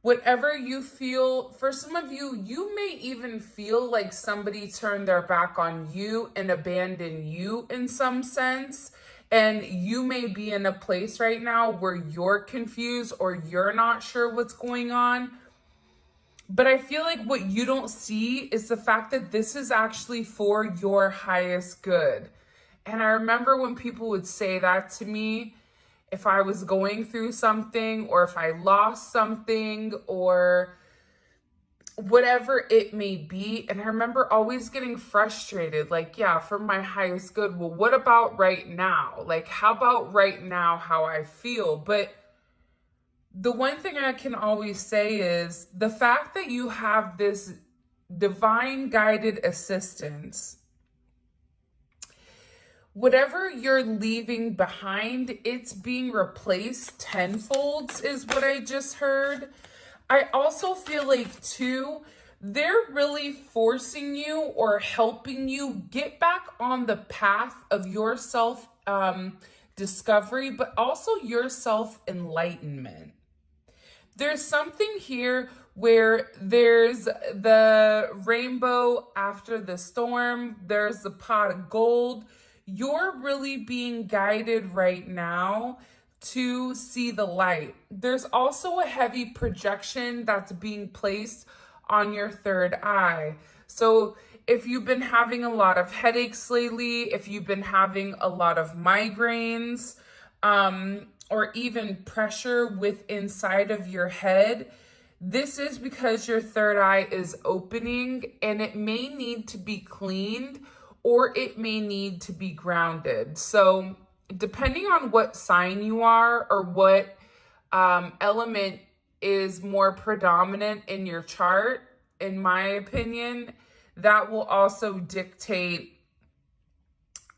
whatever you feel, for some of you, you may even feel like somebody turned their back on you and abandoned you in some sense. And you may be in a place right now where you're confused or you're not sure what's going on. But I feel like what you don't see is the fact that this is actually for your highest good. And I remember when people would say that to me, if I was going through something or if I lost something or whatever it may be. And I remember always getting frustrated, like, yeah, for my highest good. Well, what about right now? Like, how about right now, how I feel? But the one thing I can always say is the fact that you have this divine guided assistance, whatever you're leaving behind, it's being replaced tenfold is what I just heard. I also feel like too, they're really forcing you or helping you get back on the path of your self discovery, but also your self enlightenment. There's something here where there's the rainbow after the storm, there's the pot of gold. You're really being guided right now to see the light. There's also a heavy projection that's being placed on your third eye. So if you've been having a lot of headaches lately, if you've been having a lot of migraines, or even pressure with inside of your head, this is because your third eye is opening and it may need to be cleaned or it may need to be grounded. So depending on what sign you are or what element is more predominant in your chart, in my opinion, that will also dictate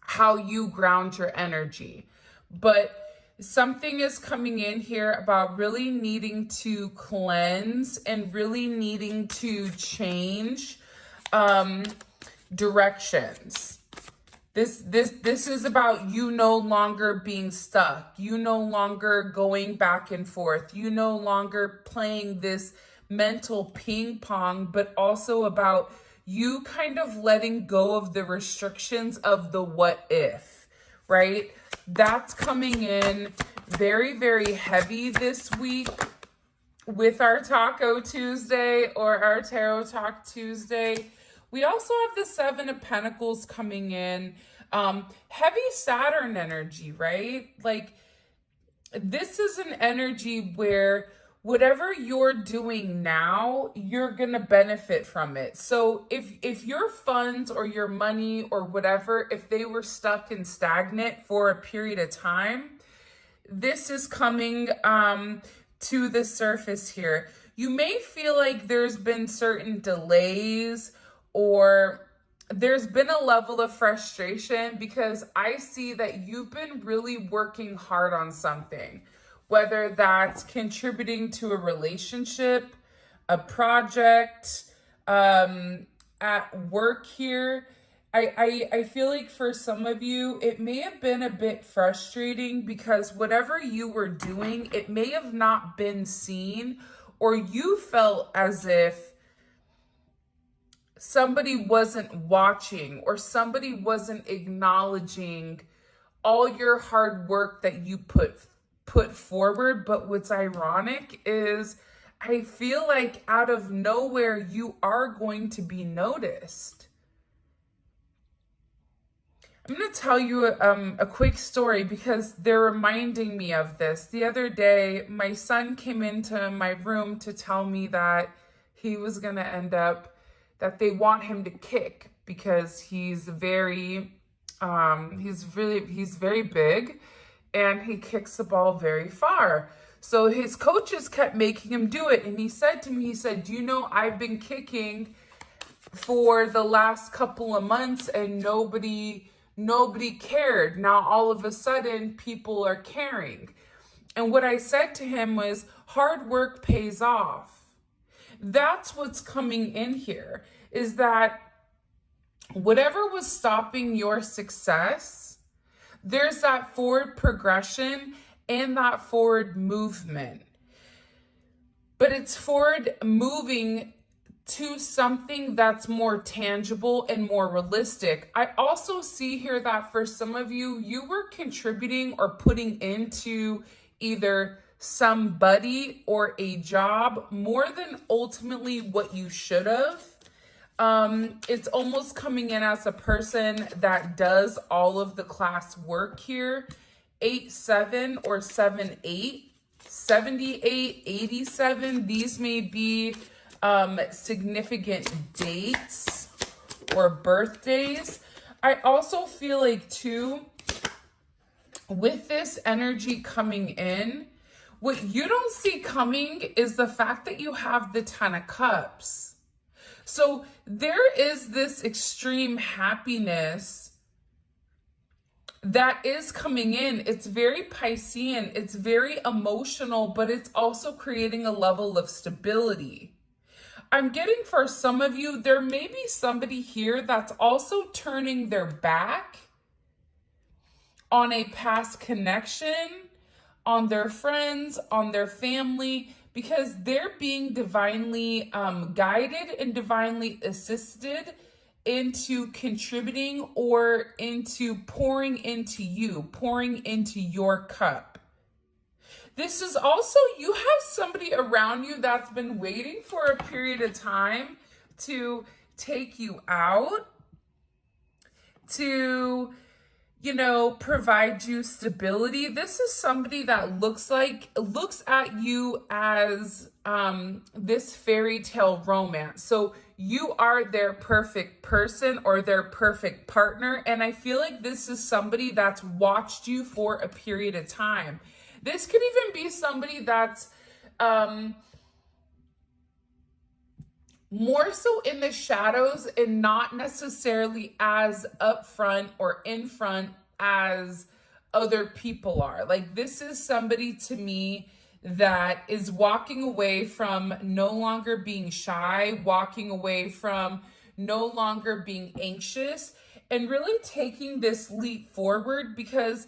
how you ground your energy. But something is coming in here about really needing to cleanse and really needing to change directions. This is about you no longer being stuck. You no longer going back and forth. You no longer playing this mental ping pong, but also about you kind of letting go of the restrictions of the what if, right? That's coming in very, very heavy this week with our Taco Tuesday or our Tarot Talk Tuesday. We also have the Seven of Pentacles coming in. Heavy Saturn energy, right? Like, this is an energy where whatever you're doing now, you're gonna benefit from it. So if your funds or your money or whatever, if they were stuck and stagnant for a period of time, this is coming to the surface here. You may feel like there's been certain delays or there's been a level of frustration because I see that you've been really working hard on something, whether that's contributing to a relationship, a project, at work here. I feel like for some of you, it may have been a bit frustrating because whatever you were doing, it may have not been seen, or you felt as if somebody wasn't watching or somebody wasn't acknowledging all your hard work that you put forward. But what's ironic is I feel like out of nowhere, you are going to be noticed. I'm going to tell you a quick story because they're reminding me of this. The other day, my son came into my room to tell me that he was going to end up, that they want him to kick because he's very big and he kicks the ball very far. So his coaches kept making him do it. And he said to me, he said, do you know, I've been kicking for the last couple of months and nobody cared. Now, all of a sudden, people are caring. And what I said to him was, hard work pays off. That's what's coming in here, is that whatever was stopping your success, there's that forward progression and that forward movement. but it's forward moving to something that's more tangible and more realistic. I also see here that for some of you, you were contributing or putting into either somebody or a job more than ultimately what you should have. It's almost coming in as a person that does all of the class work here. 8-7 or 7-8, 78, 87. These may be significant dates or birthdays. I also feel like too, with this energy coming in, what you don't see coming is the fact that you have the 10 of Cups. So there is this extreme happiness that is coming in. It's very Piscean, it's very emotional, but it's also creating a level of stability. I'm getting for some of you, there may be somebody here that's also turning their back on a past connection, on their friends, on their family, because they're being divinely guided and divinely assisted into contributing or into pouring into you, pouring into your cup. This is also, you have somebody around you that's been waiting for a period of time to take you out, to, you know, provide you stability. This is somebody that looks at you as this fairy tale romance. So you are their perfect person or their perfect partner. And I feel like this is somebody that's watched you for a period of time. This could even be somebody that's more so in the shadows and not necessarily as upfront or in front as other people are. Like, this is somebody to me that is walking away from no longer being shy, walking away from no longer being anxious, and really taking this leap forward because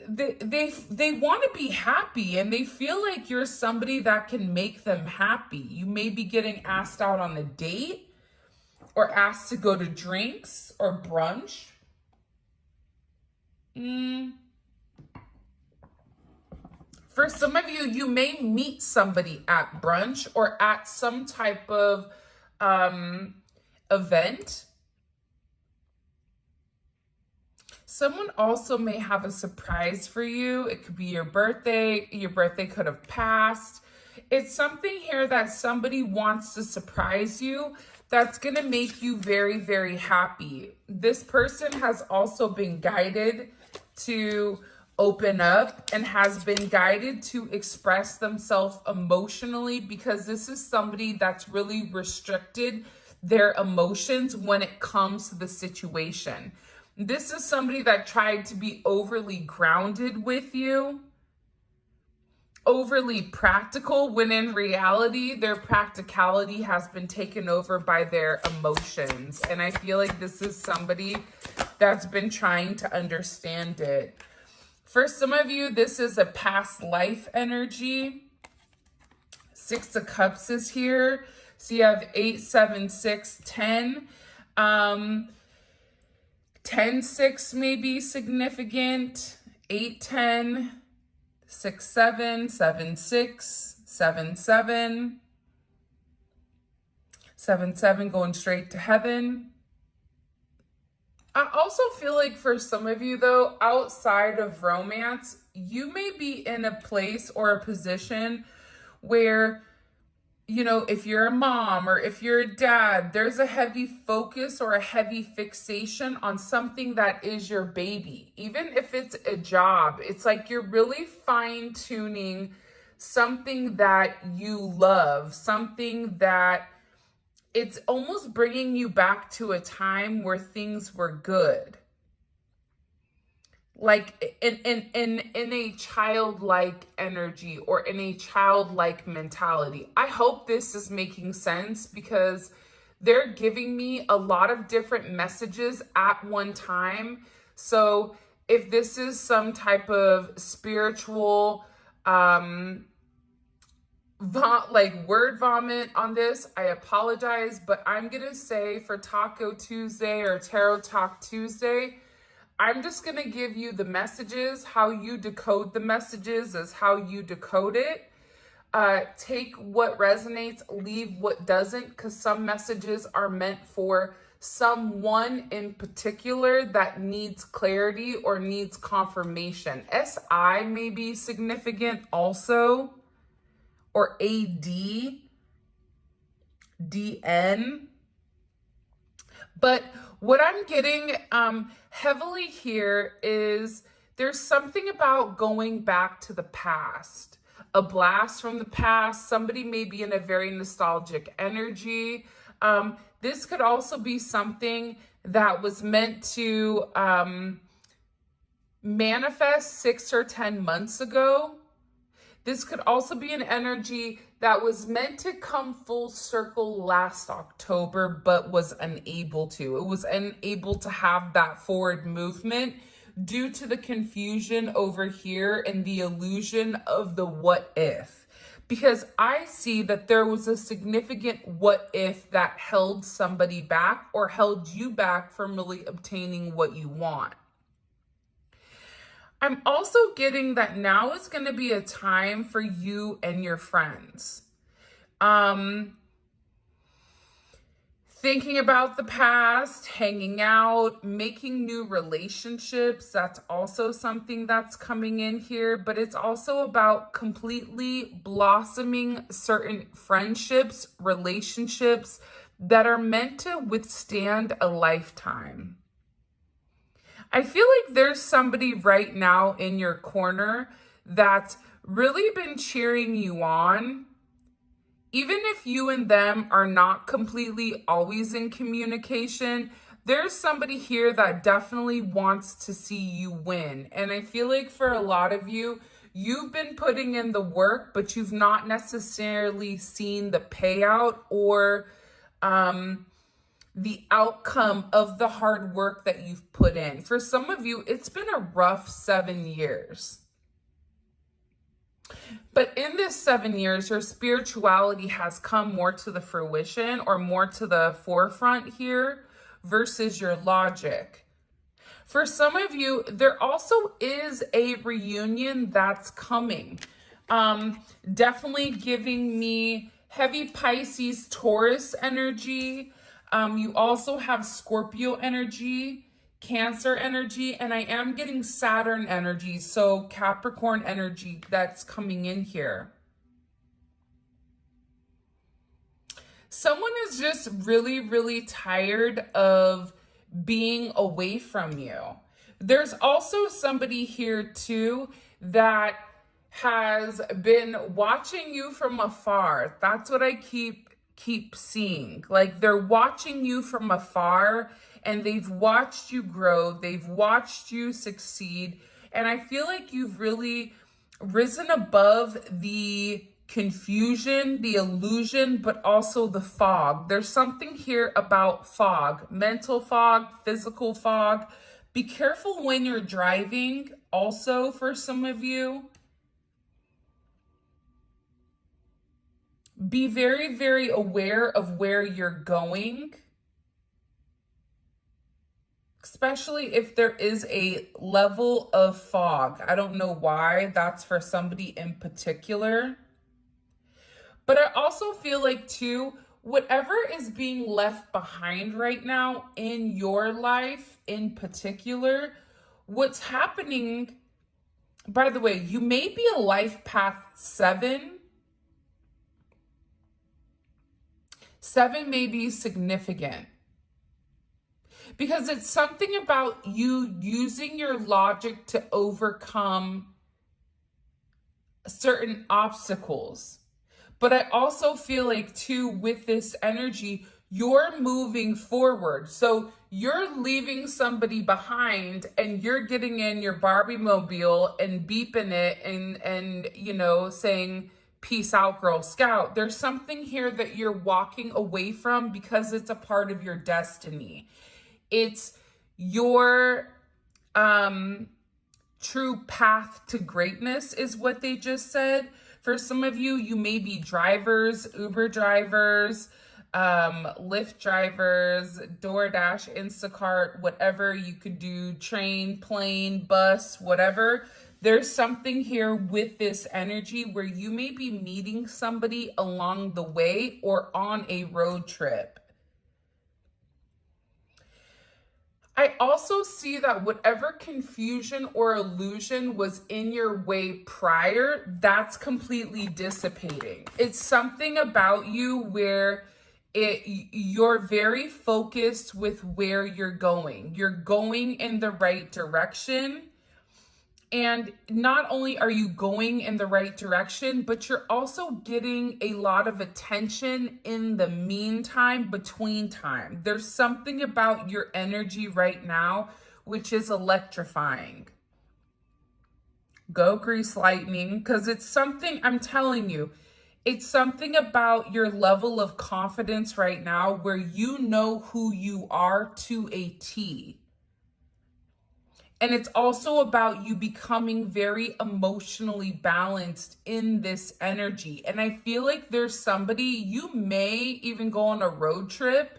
they want to be happy and they feel like you're somebody that can make them happy. You may be getting asked out on a date or asked to go to drinks or brunch. For some of you, you may meet somebody at brunch or at some type of event. Someone also may have a surprise for you. It could be your birthday. Your birthday could have passed. It's something here that somebody wants to surprise you that's going to make you very, very happy. This person has also been guided to open up and has been guided to express themselves emotionally, because this is somebody that's really restricted their emotions when it comes to the situation. This is somebody that tried to be overly grounded with you, overly practical, when in reality, their practicality has been taken over by their emotions. And I feel like this is somebody that's been trying to understand it. For some of you, this is a past life energy. 6 of Cups is here. So you have 8, 7, 6, 10. 10-6 may be significant. 8-10, 6-7, 7-6, 7-7, 7-7 going straight to heaven. I also feel like for some of you though, outside of romance, you may be in a place or a position where, you know, if you're a mom or if you're a dad, there's a heavy focus or a heavy fixation on something that is your baby. Even if it's a job, it's like you're really fine-tuning something that you love, something that it's almost bringing you back to a time where things were good. Like in a childlike energy or in a childlike mentality. I hope this is making sense, because they're giving me a lot of different messages at one time. So if this is some type of spiritual like word vomit on this, I apologize, but I'm gonna say for Taco Tuesday or Tarot Talk Tuesday, I'm just gonna give you the messages. How you decode the messages is how you decode it. Take what resonates, leave what doesn't, because some messages are meant for someone in particular that needs clarity or needs confirmation. SI may be significant also, or AD, DN. But what I'm getting heavily here is there's something about going back to the past, a blast from the past. Somebody may be in a very nostalgic energy. This could also be something that was meant to manifest 6 or 10 months ago. This could also be an energy that was meant to come full circle last October, but was unable to. It was unable to have that forward movement due to the confusion over here and the illusion of the what if. Because I see that there was a significant what if that held somebody back or held you back from really obtaining what you want. I'm also getting that now is going to be a time for you and your friends. Thinking about the past, hanging out, making new relationships. That's also something that's coming in here, but it's also about completely blossoming certain friendships, relationships that are meant to withstand a lifetime. I feel like there's somebody right now in your corner that's really been cheering you on. Even if you and them are not completely always in communication, there's somebody here that definitely wants to see you win. And I feel like for a lot of you, you've been putting in the work, but you've not necessarily seen the payout or the outcome of the hard work that you've put in. For some of you, it's been a rough 7 years. But in this 7 years, your spirituality has come more to the fruition or more to the forefront here versus your logic. For some of you, there also is a reunion that's coming. Definitely giving me heavy Pisces, Taurus energy. You also have Scorpio energy, Cancer energy, and I am getting Saturn energy, so Capricorn energy that's coming in here. Someone is just really, really tired of being away from you. There's also somebody here too that has been watching you from afar. That's what I keep seeing. Like they're watching you from afar and they've watched you grow. They've watched you succeed. And I feel like you've really risen above the confusion, the illusion, but also the fog. There's something here about fog, mental fog, physical fog. Be careful when you're driving also for some of you. Be very, very aware of where you're going, especially if there is a level of fog. I don't know why that's for somebody in particular. But I also feel like too, whatever is being left behind right now in your life in particular, what's happening, by the way, you may be a life path 7. 7 may be significant because it's something about you using your logic to overcome certain obstacles. But I also feel like too, with this energy, you're moving forward. So you're leaving somebody behind and you're getting in your Barbie mobile and beeping it and you know, saying, peace out, Girl Scout. There's something here that you're walking away from because it's a part of your destiny. It's your true path to greatness is what they just said. For some of you, you may be drivers, Uber drivers, Lyft drivers, DoorDash, Instacart, whatever you could do, train, plane, bus, whatever. There's something here with this energy where you may be meeting somebody along the way or on a road trip. I also see that whatever confusion or illusion was in your way prior, that's completely dissipating. It's something about you where you're very focused with where you're going. You're going in the right direction. And not only are you going in the right direction, but you're also getting a lot of attention in the meantime, between time. There's something about your energy right now, which is electrifying. Go Grease Lightning, because it's something, I'm telling you, it's something about your level of confidence right now where you know who you are to a T. And it's also about you becoming very emotionally balanced in this energy. And I feel like there's somebody, you may even go on a road trip,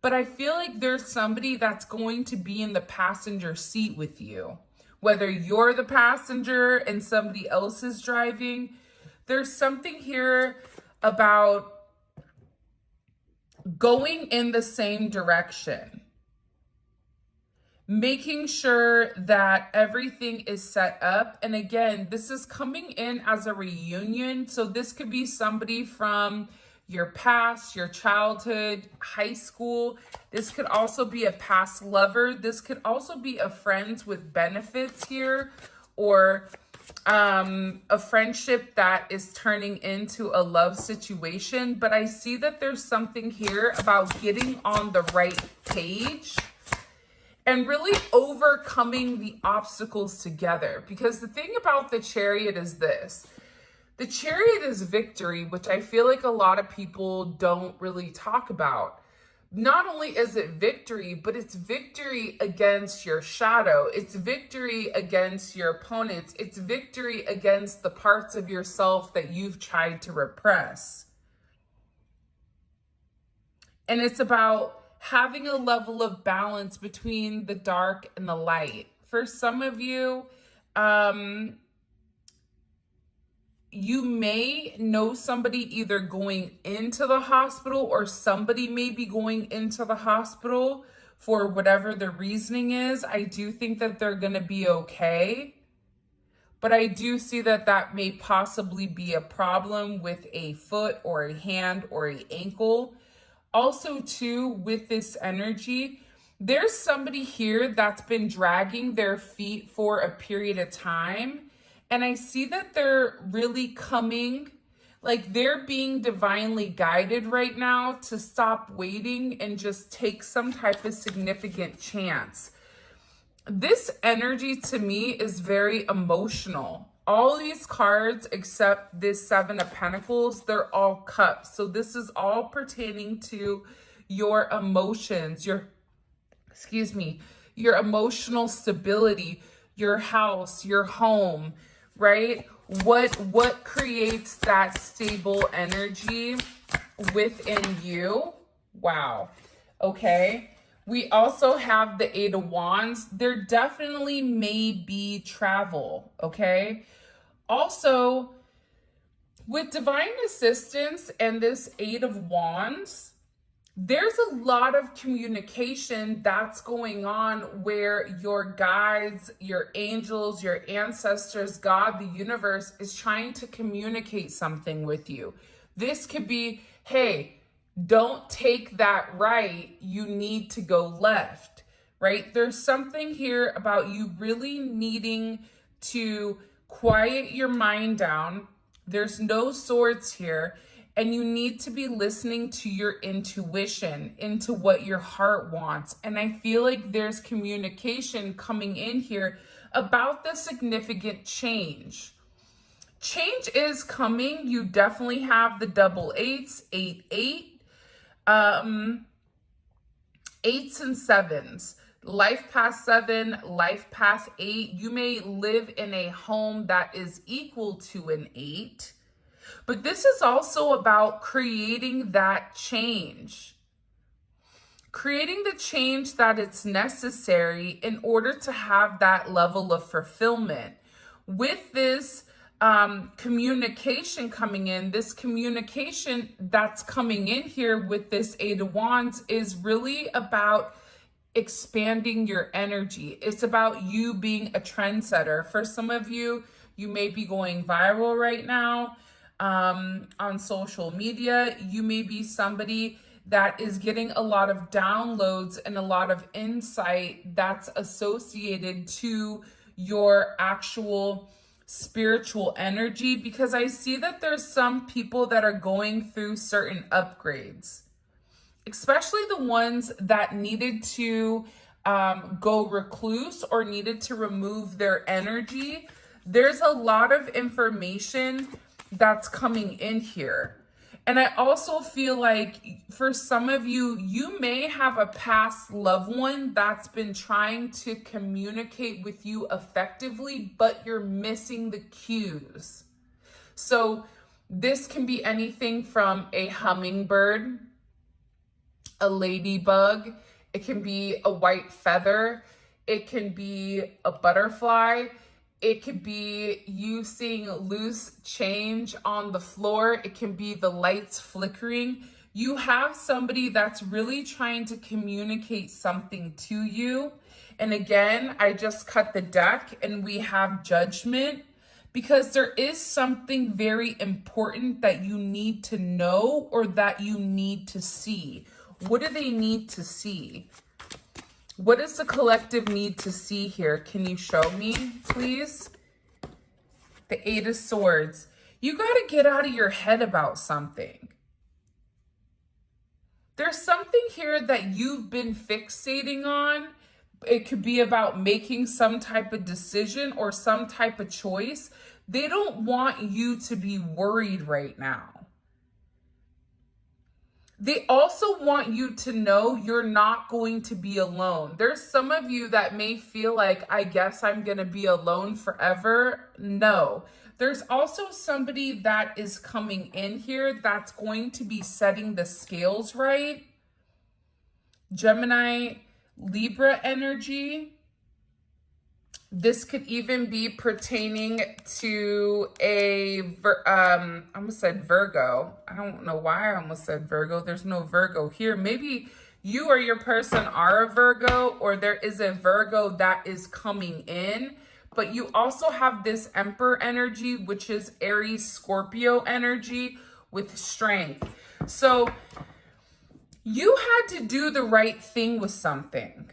but I feel like there's somebody that's going to be in the passenger seat with you. Whether you're the passenger and somebody else is driving, there's something here about going in the same direction. Making sure that everything is set up. And again, this is coming in as a reunion. So this could be somebody from your past, your childhood, high school. This could also be a past lover. This could also be a friends with benefits here, or a friendship that is turning into a love situation. But I see that there's something here about getting on the right page and really overcoming the obstacles together. Because the thing about the Chariot is this. The Chariot is victory, which I feel like a lot of people don't really talk about. Not only is it victory, but it's victory against your shadow. It's victory against your opponents. It's victory against the parts of yourself that you've tried to repress. And it's about having a level of balance between the dark and the light. For some of you, you may know somebody either going into the hospital, or somebody may be going into the hospital for whatever the reasoning is. I do think that they're going to be okay. But I do see that that may possibly be a problem with a foot or a hand or an ankle. Also, too, with this energy, there's somebody here that's been dragging their feet for a period of time. And I see that they're really coming, like they're being divinely guided right now to stop waiting and just take some type of significant chance. This energy to me is very emotional. All these cards except this Seven of Pentacles, they're all cups. So this is all pertaining to your emotions, your emotional stability, your house, your home, right? What creates that stable energy within you? Wow. Okay. We also have the Eight of Wands. There definitely may be travel, okay? Also, with divine assistance and this Eight of Wands, there's a lot of communication that's going on where your guides, your angels, your ancestors, God, the universe is trying to communicate something with you. This could be, hey, don't take that right, you need to go left, right? There's something here about you really needing to quiet your mind down. There's no swords here. And you need to be listening to your intuition, into what your heart wants. And I feel like there's communication coming in here about the significant change. Change is coming. You definitely have the double eights, 8-8. Eights and sevens, life path 7, life path 8. You may live in a home that is equal to an 8. But this is also about creating that change. Creating the change that it's necessary in order to have that level of fulfillment. With this communication coming in, this communication that's coming in here with this Eight of Wands is really about expanding your energy. It's about you being a trendsetter. For some of you, you may be going viral right now on social media. You may be somebody that is getting a lot of downloads and a lot of insight that's associated to your actual spiritual energy, because I see that there's some people that are going through certain upgrades, especially the ones that needed to go recluse or needed to remove their energy. There's a lot of information that's coming in here. And I also feel like for some of you, you may have a past loved one that's been trying to communicate with you effectively, but you're missing the cues. So this can be anything from a hummingbird, a ladybug, it can be a white feather, it can be a butterfly, it could be you seeing loose change on the floor, it can be the lights flickering. You have somebody that's really trying to communicate something to you. And again, I just cut the deck and we have Judgment, because there is something very important that you need to know or that you need to see. What do they need to see? What does the collective need to see here? Can you show me, please? The Eight of Swords. You got to get out of your head about something. There's something here that you've been fixating on. It could be about making some type of decision or some type of choice. They don't want you to be worried right now. They also want you to know you're not going to be alone. There's some of you that may feel like, I guess I'm going to be alone forever. No. There's also somebody that is coming in here that's going to be setting the scales right. Gemini, Libra energy. This could even be pertaining to I almost said Virgo. I don't know why I almost said Virgo. There's no Virgo here. Maybe you or your person are a Virgo, or there is a Virgo that is coming in. But you also have this Emperor energy, which is Aries, Scorpio energy with strength. So you had to do the right thing with something.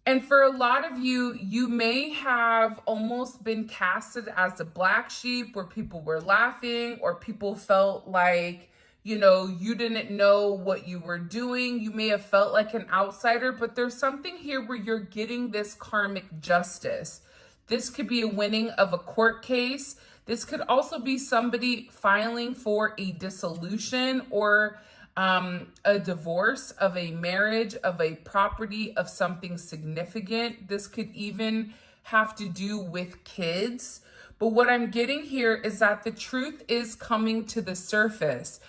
And for a lot of you, you may have almost been casted as a black sheep where people were laughing, or people felt like, you know, you didn't know what you were doing. You may have felt like an outsider, but there's something here where you're getting this karmic justice. This could be a winning of a court case. This could also be somebody filing for a dissolution or a divorce of a marriage, of a property, of something significant. This could even have to do with kids. But what I'm getting here is that the truth is coming to the surface.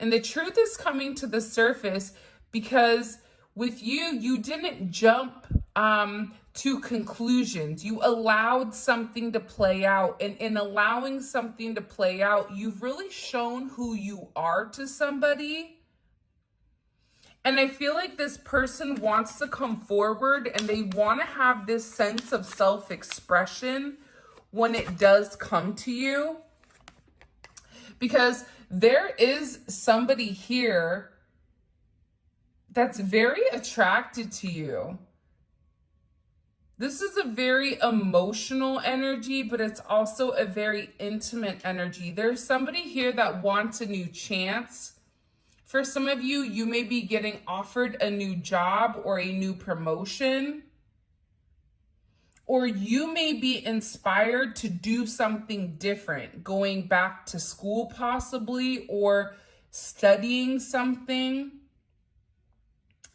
And the truth is coming to the surface because with you, you didn't jump to conclusions. You allowed something to play out. And in allowing something to play out, you've really shown who you are to somebody. And I feel like this person wants to come forward and they want to have this sense of self-expression when it does come to you. Because there is somebody here that's very attracted to you. This is a very emotional energy, but it's also a very intimate energy. There's somebody here that wants a new chance. For some of you, you may be getting offered a new job or a new promotion. Or you may be inspired to do something different, going back to school possibly, or studying something.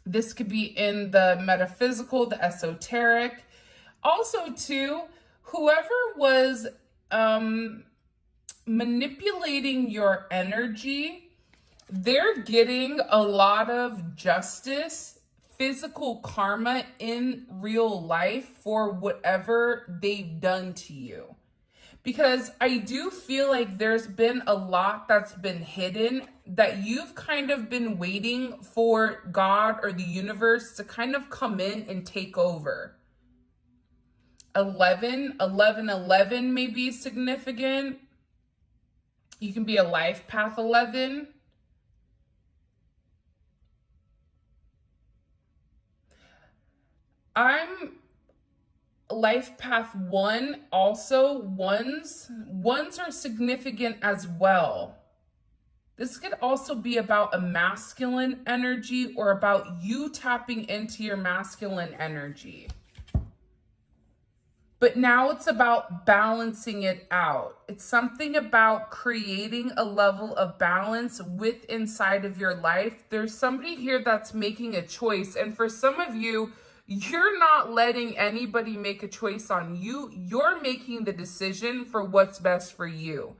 This could be in the metaphysical, the esoteric. Also, too, whoever was manipulating your energy. They're getting a lot of justice, physical karma in real life for whatever they've done to you. Because I do feel like there's been a lot that's been hidden that you've kind of been waiting for God or the universe to kind of come in and take over. 11 may be significant. You can be a life path 11. I'm life path 1 also. Ones are significant as well. This could also be about a masculine energy or about you tapping into your masculine energy. But now it's about balancing it out. It's something about creating a level of balance with inside of your life. There's somebody here that's making a choice. And for some of you, you're not letting anybody make a choice on you. You're making the decision for what's best for you.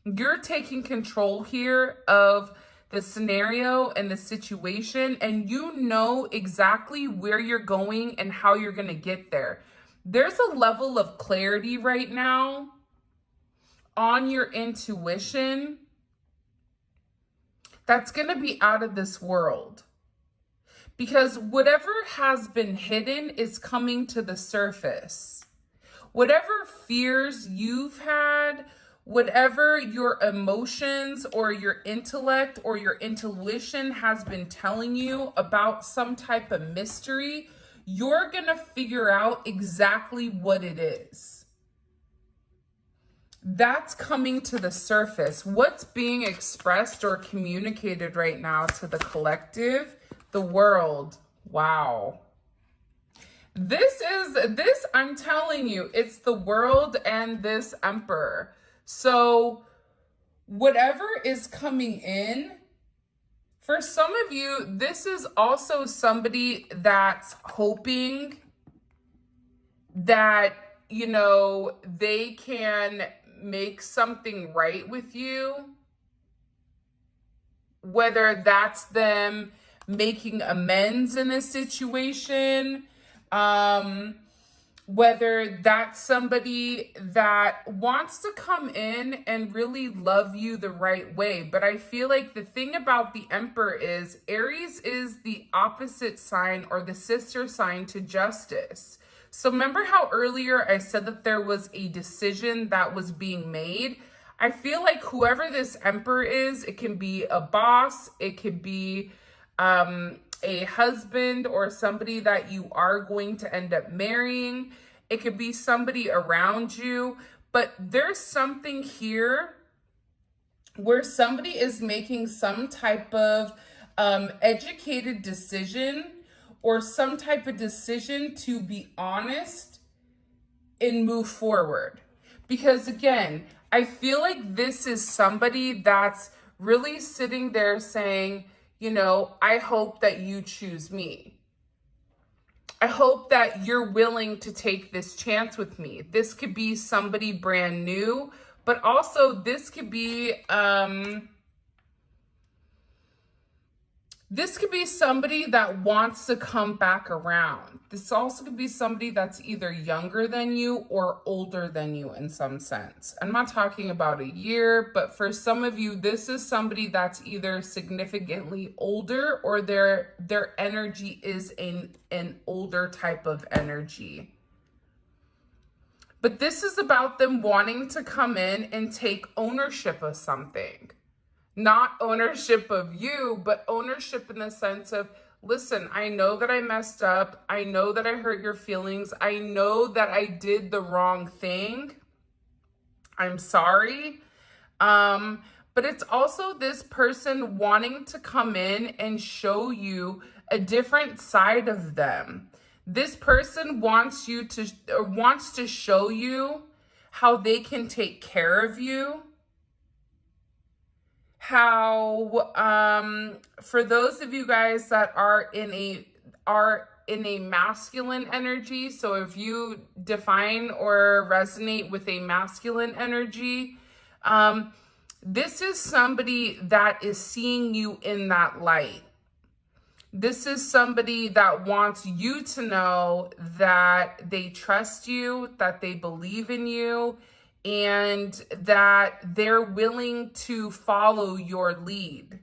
You're taking control here of the scenario and the situation, and you know exactly where you're going and how you're going to get there. There's a level of clarity right now on your intuition that's going to be out of this world. Because whatever has been hidden is coming to the surface. Whatever fears you've had, whatever your emotions or your intellect or your intuition has been telling you about some type of mystery, you're going to figure out exactly what it is. That's coming to the surface. What's being expressed or communicated right now to the collective, the world. Wow. This, I'm telling you, it's the world and this Emperor. So whatever is coming in, for some of you, this is also somebody that's hoping that, you know, they can make something right with you. Whether that's them making amends in a situation, whether that's somebody that wants to come in and really love you the right way. But I feel like the thing about the Emperor is Aries is the opposite sign or the sister sign to Justice. So remember how earlier I said that there was a decision that was being made? I feel like whoever this Emperor is, it can be a boss, it could be a husband or somebody that you are going to end up marrying. It could be somebody around you, but there's something here where somebody is making some type of educated decision or some type of decision to be honest and move forward. Because again, I feel like this is somebody that's really sitting there saying, you know, I hope that you choose me. I hope that you're willing to take this chance with me. This could be somebody brand new, but also this could be somebody that wants to come back around. This also could be somebody that's either younger than you or older than you in some sense. I'm not talking about a year, but for some of you, this is somebody that's either significantly older or their energy is an older type of energy. But this is about them wanting to come in and take ownership of something. Not ownership of you, but ownership in the sense of, listen, I know that I messed up. I know that I hurt your feelings. I know that I did the wrong thing. I'm sorry. But it's also this person wanting to come in and show you a different side of them. This person wants to show you how they can take care of you. How for those of you guys that are in a masculine energy, so if you define or resonate with a masculine energy, This is somebody that is seeing you in that light. This is somebody that wants you to know that they trust you, that they believe in you, and that they're willing to follow your lead.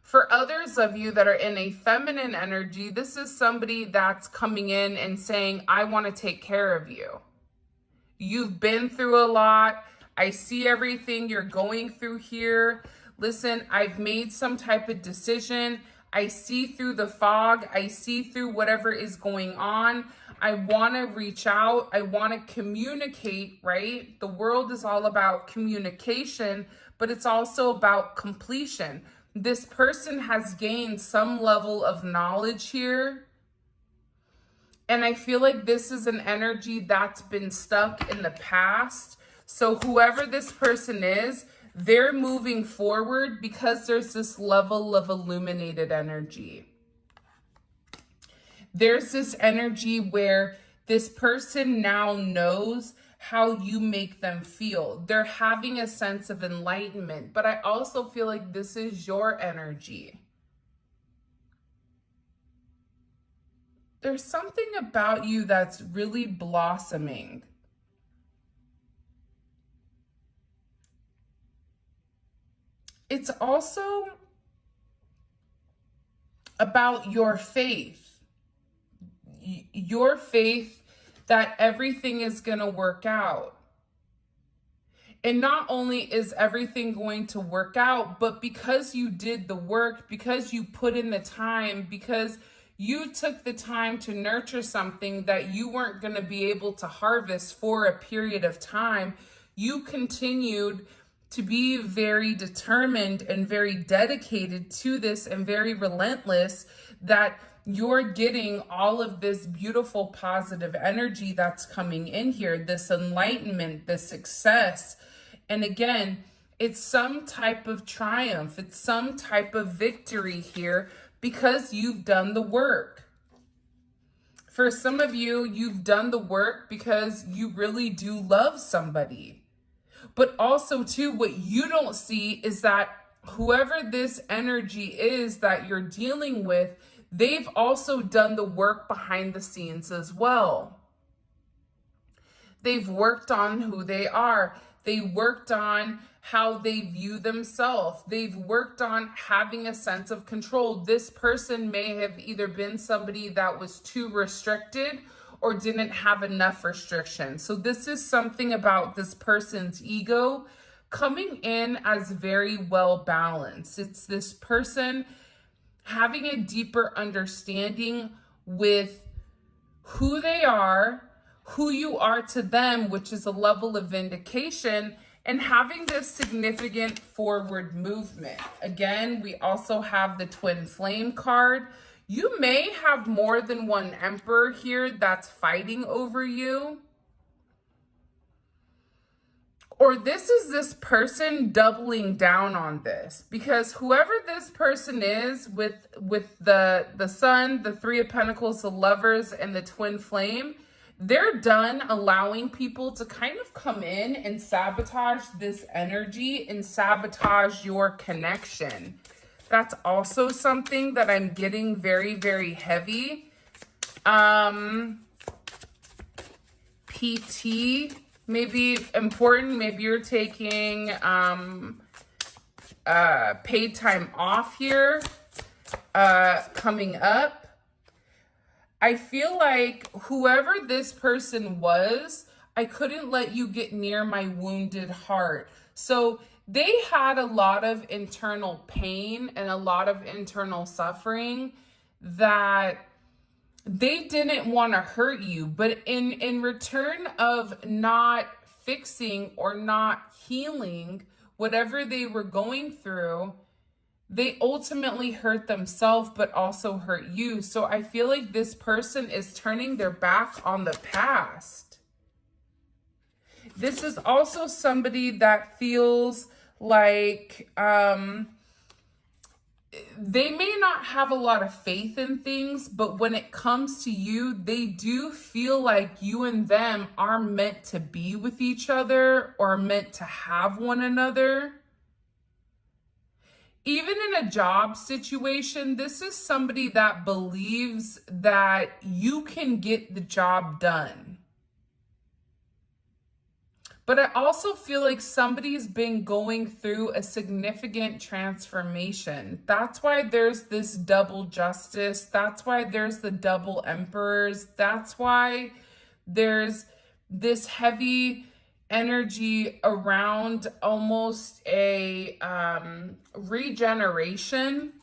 For others of you that are in a feminine energy, this is somebody that's coming in and saying, I want to take care of you. You've been through a lot. I see everything you're going through here. Listen, I've made some type of decision. I see through the fog. I see through whatever is going on. I want to reach out. I want to communicate, right? The world is all about communication, but it's also about completion. This person has gained some level of knowledge here. And I feel like this is an energy that's been stuck in the past. So whoever this person is, they're moving forward because there's this level of illuminated energy. There's this energy where this person now knows how you make them feel. They're having a sense of enlightenment, but I also feel like this is your energy. There's something about you that's really blossoming. It's also about your faith. Your faith that everything is going to work out. And not only is everything going to work out, but because you did the work, because you put in the time, because you took the time to nurture something that you weren't going to be able to harvest for a period of time, you continued to be very determined and very dedicated to this and very relentless, that you're getting all of this beautiful positive energy that's coming in here, this enlightenment, this success. And again, it's some type of triumph. It's some type of victory here because you've done the work. For some of you, you've done the work because you really do love somebody. But also, too, what you don't see is that whoever this energy is that you're dealing with, they've also done the work behind the scenes as well. They've worked on who they are. They worked on how they view themselves. They've worked on having a sense of control. This person may have either been somebody that was too restricted or didn't have enough restriction. So this is something about this person's ego coming in as very well balanced. It's this person having a deeper understanding with who they are, who you are to them, which is a level of vindication, and having this significant forward movement. Again, we also have the twin flame card. You may have more than one emperor here that's fighting over you. Or this is this person doubling down on this, because whoever this person is with the Sun, the Three of Pentacles, the Lovers, and the Twin Flame, they're done allowing people to kind of come in and sabotage this energy and sabotage your connection. That's also something that I'm getting very, very heavy. PT may be important. Maybe you're taking paid time off here coming up. I feel like whoever this person was, I couldn't let you get near my wounded heart. So they had a lot of internal pain and a lot of internal suffering that they didn't want to hurt you. But in return of not fixing or not healing whatever they were going through, they ultimately hurt themselves, but also hurt you. So I feel like this person is turning their back on the past. This is also somebody that feels like they may not have a lot of faith in things, but when it comes to you, they do feel like you and them are meant to be with each other or meant to have one another. Even in a job situation, this is somebody that believes that you can get the job done. But I also feel like somebody's been going through a significant transformation. That's why there's this double justice. That's why there's the double emperors. That's why there's this heavy energy around almost a regeneration.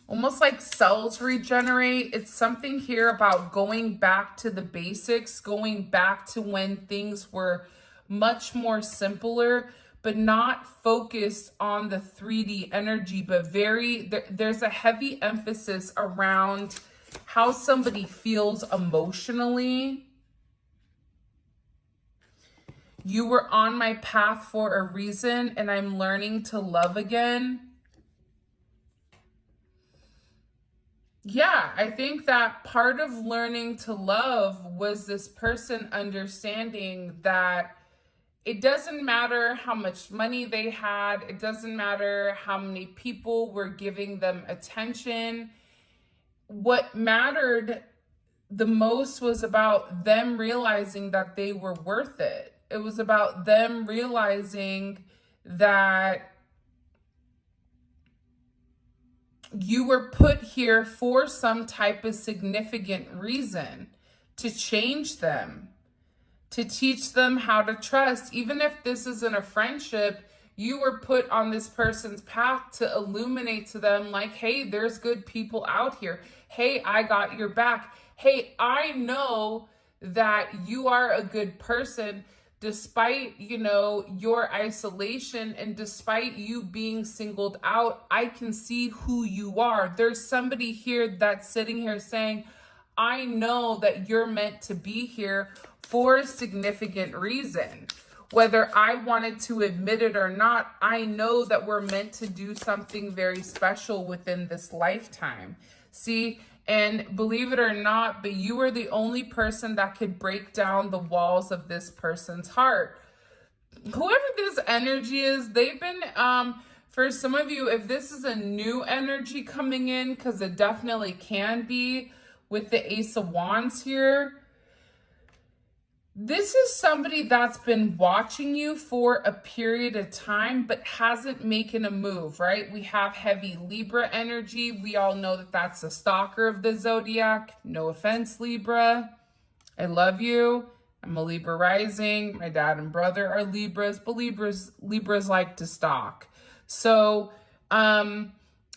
Almost like cells regenerate. It's something here about going back to the basics, going back to when things were much more simpler, but not focused on the 3D energy, but there's a heavy emphasis around how somebody feels emotionally. You were on my path for a reason, and I'm learning to love again. Yeah, I think that part of learning to love was this person understanding that it doesn't matter how much money they had. It doesn't matter how many people were giving them attention. What mattered the most was about them realizing that they were worth it. It was about them realizing that you were put here for some type of significant reason, to change them, to teach them how to trust. Even if this isn't a friendship, you were put on this person's path to illuminate to them like, hey, there's good people out here. Hey, I got your back. Hey, I know that you are a good person. Despite, your isolation and despite you being singled out, I can see who you are. There's somebody here that's sitting here saying, I know that you're meant to be here for a significant reason. Whether I wanted to admit it or not, I know that we're meant to do something very special within this lifetime. See? And believe it or not, but you are the only person that could break down the walls of this person's heart. Whoever this energy is, they've been, for some of you, if this is a new energy coming in, because it definitely can be with the Ace of Wands here, this is somebody that's been watching you for a period of time, but hasn't making a move, right? We have heavy Libra energy. We all know that that's the stalker of the zodiac. No offense, Libra. I love you. I'm a Libra rising. My dad and brother are Libras, but Libras like to stalk. So,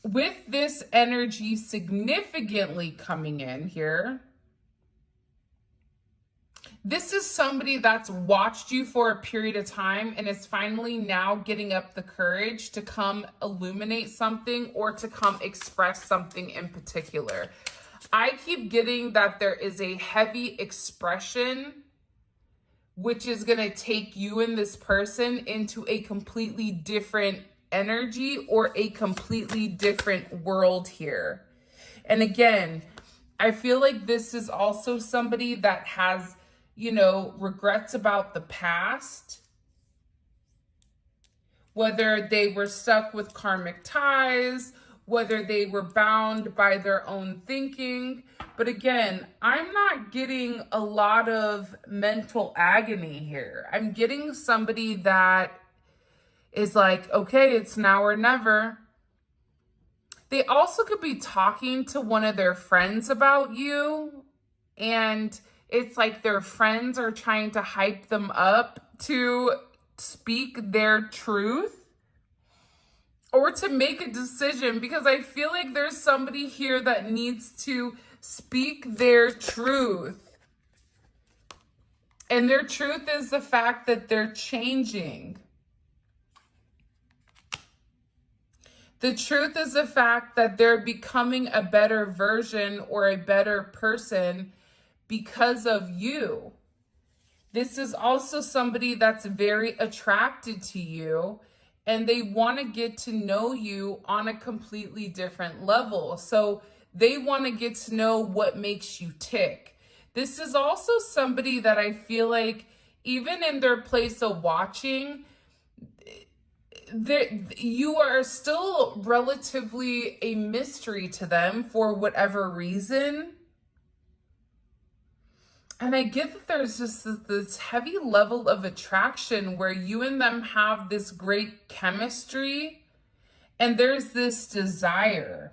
with this energy significantly coming in here, this is somebody that's watched you for a period of time and is finally now getting up the courage to come illuminate something or to come express something in particular. I keep getting that there is a heavy expression which is going to take you and this person into a completely different energy or a completely different world here. And again, I feel like this is also somebody that has regrets about the past, whether they were stuck with karmic ties, whether they were bound by their own thinking. But again, I'm not getting a lot of mental agony here. I'm getting somebody that is like, okay, it's now or never. They also could be talking to one of their friends about you, and it's like their friends are trying to hype them up to speak their truth or to make a decision, because I feel like there's somebody here that needs to speak their truth. And their truth is the fact that they're changing. The truth is the fact that they're becoming a better version or a better person because of you. This is also somebody that's very attracted to you and they want to get to know you on a completely different level. So they want to get to know what makes you tick. This is also somebody that I feel like, even in their place of watching, you are still relatively a mystery to them for whatever reason. And I get that there's just this heavy level of attraction where you and them have this great chemistry, and there's this desire.